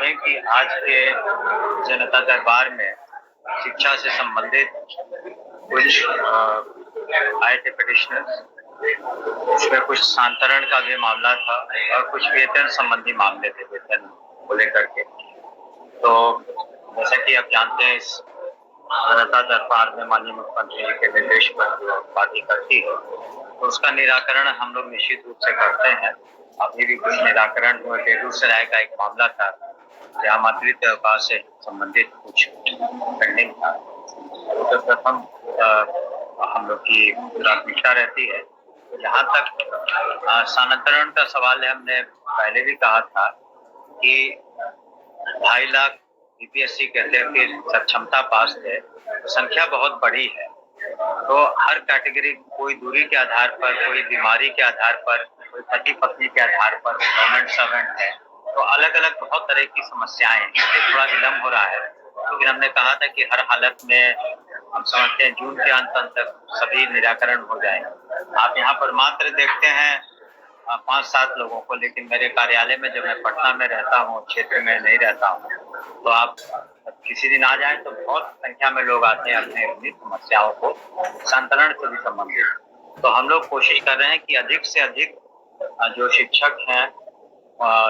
दें कि आज के जनता दरबार में शिक्षा से संबंधित कुछ आए थे पिटिशनर्स। उसमें कुछ सांतरण का भी मामला था और कुछ वेतन संबंधी मामले थे, वेतन को लेकर के। तो जैसा कि आप जानते हैं, इस जनता दरबार में माननीय मुख्यमंत्री जी के निर्देश पर जो पार्टी करती है, तो उसका निराकरण हम लोग निश्चित रूप से करते हैं। अभी भी कुछ निराकरण हुआ। बेगूसराय का एक मामला था जहाँ मातृत्व अवकाश से संबंधित कुछ पेंडिंग था। तो प्रथम हम लोग की प्राथमिकता रहती है। जहाँ तक स्थानांतरण का सवाल है, हमने पहले भी कहा था कि 2.5 लाख बीपीएससी कहते हैं कि सक्षमता पास थे, तो संख्या बहुत बड़ी है। तो हर कैटेगरी, कोई दूरी के आधार पर, कोई बीमारी के आधार पर, कोई पति पत्नी के आधार पर, गवर्नमेंट सर्वेंट है, तो अलग अलग बहुत तरह की समस्याएं हैं, इसलिए थोड़ा विलम्ब हो रहा है। लेकिन हमने कहा था कि हर हालत में हम समझते हैं जून के अंत तक सभी निराकरण हो जाएंगे। आप यहाँ पर मात्र देखते हैं 5-7 लोगों को, लेकिन मेरे कार्यालय में जब मैं पटना में रहता हूँ, क्षेत्र में नहीं रहता हूँ, तो आप किसी दिन आ जाएं तो बहुत संख्या में लोग आते हैं अपने अपनी समस्याओं को संतरण से भी संबंधित। तो हम लोग कोशिश कर रहे हैं कि अधिक से अधिक जो शिक्षक हैं,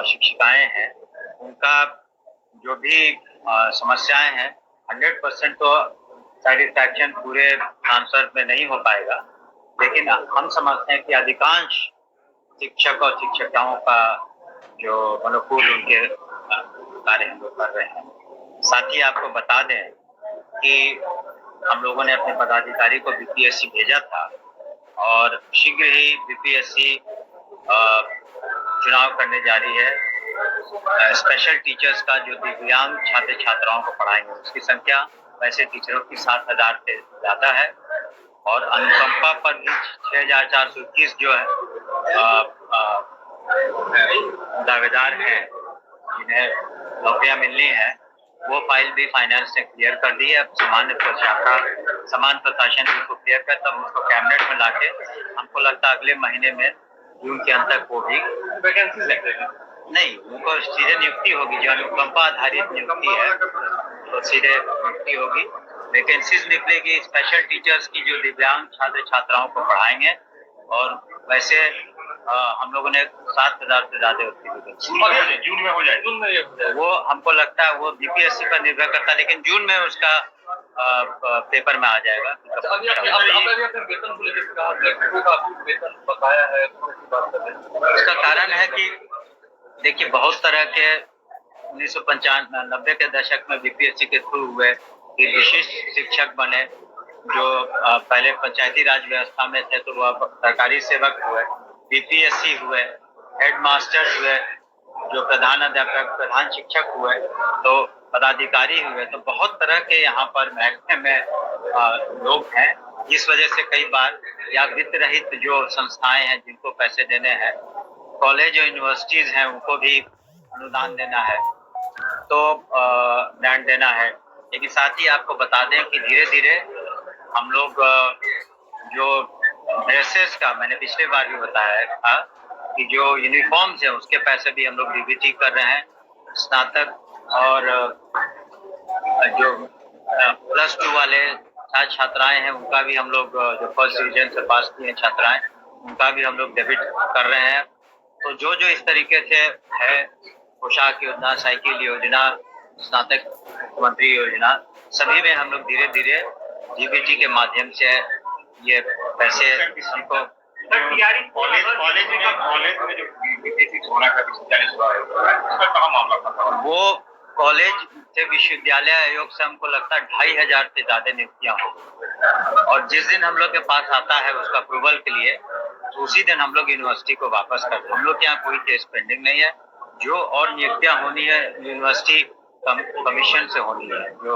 शिक्षिकाएं हैं, उनका जो भी समस्याएं हैं 100% तो सेटिस्फैक्शन पूरे आंसर में नहीं हो पाएगा, लेकिन हम समझते हैं कि अधिकांश शिक्षक और शिक्षिकाओं का जो अनुकूल उनके कार्य हम लोग कर रहे हैं। साथ ही आपको बता दें कि हम लोगों ने अपने पदाधिकारी को बीपीएससी भेजा था और शीघ्र ही बीपीएससी चुनाव करने जा रही है। स्पेशल टीचर्स का जो दिव्यांग छात्र छात्राओं को पढ़ाएंगे, उसकी संख्या वैसे टीचरों की 7,000 से ज्यादा है। और अनुकंपा पर भी 6,421 जो है दावेदार हैं जिन्हें नौकरियां मिलनी है, वो फाइल भी फाइनेंस ने क्लियर कर दी है। अब समान प्रशासन उसको क्लियर कर, तब उसको कैबिनेट में लाके हमको लगता है अगले महीने में जून के अंत तक वो भी वैकेंसी नहीं, उनको सीधे नियुक्ति होगी। जो अनुकंपा आधारित नियुक्ति है तो सीधे नियुक्ति होगी, वैकेंसीज निकलेगी स्पेशल टीचर्स की जो दिव्यांग छात्र छात्राओं को पढ़ाएंगे। और वैसे हम लोगों ने 7,000 से ज्यादा उसकी वैकेंसी जून में हो जाए। वो हमको लगता है वो बीपीएससी पर निर्भर करता है, लेकिन जून में उसका पेपर में आ जाएगा। उसका कारण है कि देखिए, बहुत तरह के 1995-90 के दशक में बीपीएससी के थ्रू हुए कि विशिष्ट शिक्षक बने, जो पहले पंचायती राज व्यवस्था में थे तो वह सरकारी सेवक हुए, बीपीएससी हुए, हेडमास्टर हुए, जो प्रधान अध्यापक, प्रधान शिक्षक हुए, तो पदाधिकारी हुए। तो बहुत तरह के यहाँ पर महकमे में लोग हैं, जिस वजह से कई बार या वित्त रहित जो संस्थाएं हैं जिनको पैसे देने हैं, कॉलेज और यूनिवर्सिटीज हैं उनको भी अनुदान देना है, तो ग्रांट देना है। लेकिन साथ ही आपको बता दें कि धीरे धीरे हम लोग जो ड्रेसेस का, मैंने पिछले बार भी बताया था कि जो यूनिफॉर्म्स है उसके पैसे भी हम लोग डीबीटी कर रहे हैं। स्नातक और जो +2 वाले छात्र छात्राएं हैं उनका भी हम लोग, जो फर्स्ट डिवीजन से पास किए छात्राएं, उनका भी हम लोग डेबिट कर रहे हैं। तो जो जो इस तरीके से है, पोशाक योजना, साइकिल योजना, स्नातक मुख्यमंत्री योजना, सभी में हम लोग धीरे धीरे डीबीटी के माध्यम से ये पैसे हमको कॉलेज में जो बीपीएससी होना का उसका कहाँ मामला था? वो कॉलेज से विश्वविद्यालय आयोग से हमको लगता है 2,500 से ज्यादा नियुक्तियां हो गई, और जिस दिन हम लोग के पास आता है उसका अप्रूवल के लिए, तो उसी दिन हम लोग यूनिवर्सिटी को वापस करते हैं। हम लोग के यहाँ कोई केस पेंडिंग नहीं है। जो और नियुक्तियां होनी है यूनिवर्सिटी कमीशन से होनी है, जो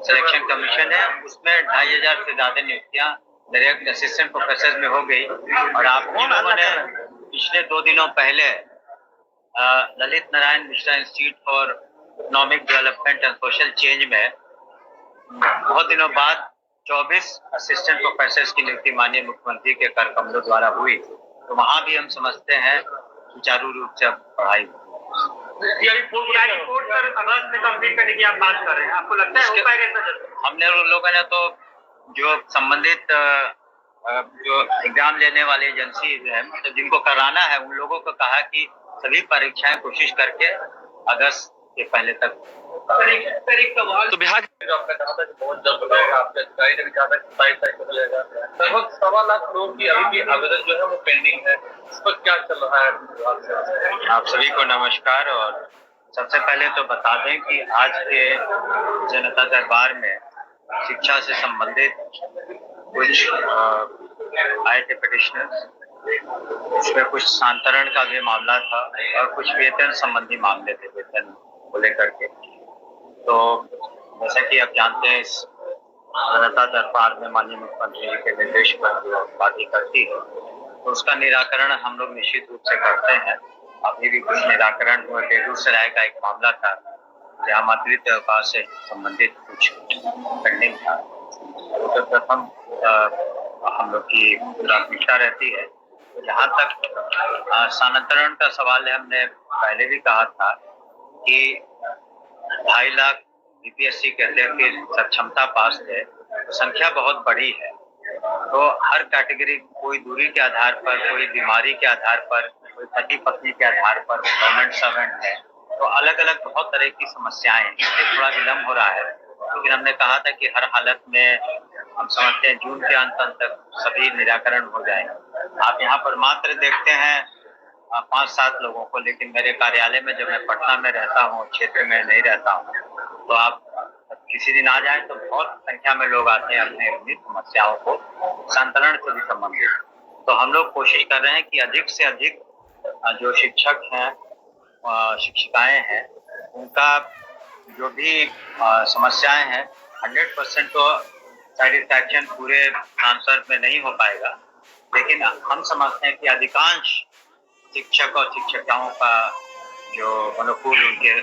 सिलेक्शन कमीशन है, उसमें 2,500 से ज्यादा नियुक्तियां डायरेक्ट असिस्टेंट प्रोफेसर में हो गई। और आप लोगों ने पिछले 2 दिनों पहले Lalit Narayan Mishra institute for economic development and social change में बहुत दिनों बाद 24 असिस्टेंट प्रोफेसर की नियुक्ति माननीय मुख्यमंत्री के कर कमलों द्वारा हुई। तो वहां भी हम समझते हैं सुचारू रूप से पढ़ाई। रिपोर्ट सर अगस्त में कंप्लीट करने की आप बात कर रहे हैं, आपको लगता है हो पाएगा इतना जल्दी? हमने उन लोगों ने तो जो संबंधित जो एग्जाम लेने वाली एजेंसी है, मतलब जिनको कराना है, उन लोगों को कहा कि सभी परीक्षाएं कोशिश करके अगस्त के पहले तक। तो बिहार जो आपने कहा था कि बहुत जल्द हो जाएगा, आपके अधिकारी ने भी कहा था कि 27 तारीख को हो जाएगा। लगभग 1.25 लाख लोगों की अभी भी आवेदन जो है वो पेंडिंग है, इस पर क्या चल रहा है? आप सभी को नमस्कार। और सबसे पहले तो बता दें कि आज के जनता दरबार में शिक्षा से संबंधित कुछ आए थे पिटिशनर्स, उसमें कुछ स्थानांतरण का भी मामला था और कुछ वेतन संबंधी मामले थे, वेतन को लेकर के। तो जैसा कि आप जानते हैं, इस जनता दरबार में माननीय मुख्यमंत्री जी के निर्देश पर जो बातें करती है, तो उसका निराकरण हम लोग निश्चित रूप से करते हैं। अभी भी कुछ निराकरण हुआ। बेगूसराय का एक मामला था जहाँ मातृत्व अवकाश से संबंधित कुछ पेंडिंग था, तो प्रथम हम लोग की प्राथमिकता रहती है। जहाँ तक स्थानांतरण का सवाल है, हमने पहले भी कहा था कि 2.5 लाख बीपीएससी कहते हैं कि सक्षमता पास है, तो संख्या बहुत बड़ी है। तो हर कैटेगरी, कोई दूरी के आधार पर, कोई बीमारी के आधार पर, कोई पति पत्नी के आधार पर, गवर्नमेंट सर्वेंट है, तो अलग अलग बहुत तरह की समस्याएं हैं, इसलिए थोड़ा विलम्ब हो रहा है। लेकिन हमने कहा था कि हर हालत में हम समझते हैं जून के अंत तक सभी निराकरण हो जाएंगे। आप यहाँ पर मात्र देखते हैं 5-7 लोगों को, लेकिन मेरे कार्यालय में जब मैं पटना में रहता हूँ, क्षेत्र में नहीं रहता हूँ, तो आप किसी दिन आ जाए तो बहुत संख्या में लोग आते हैं अपने अपनी समस्याओं को स्थानांतरण से भी संबंधित। तो हम लोग कोशिश कर रहे हैं कि अधिक से अधिक जो शिक्षक हैं, शिक्षिकाएं हैं, उनका जो भी समस्याएं हैं, 100% तो सेटिस्फैक्शन पूरे ट्रांसफर में नहीं हो पाएगा, लेकिन हम समझते हैं कि अधिकांश शिक्षक और शिक्षिकाओं का जो अनुकूल उनके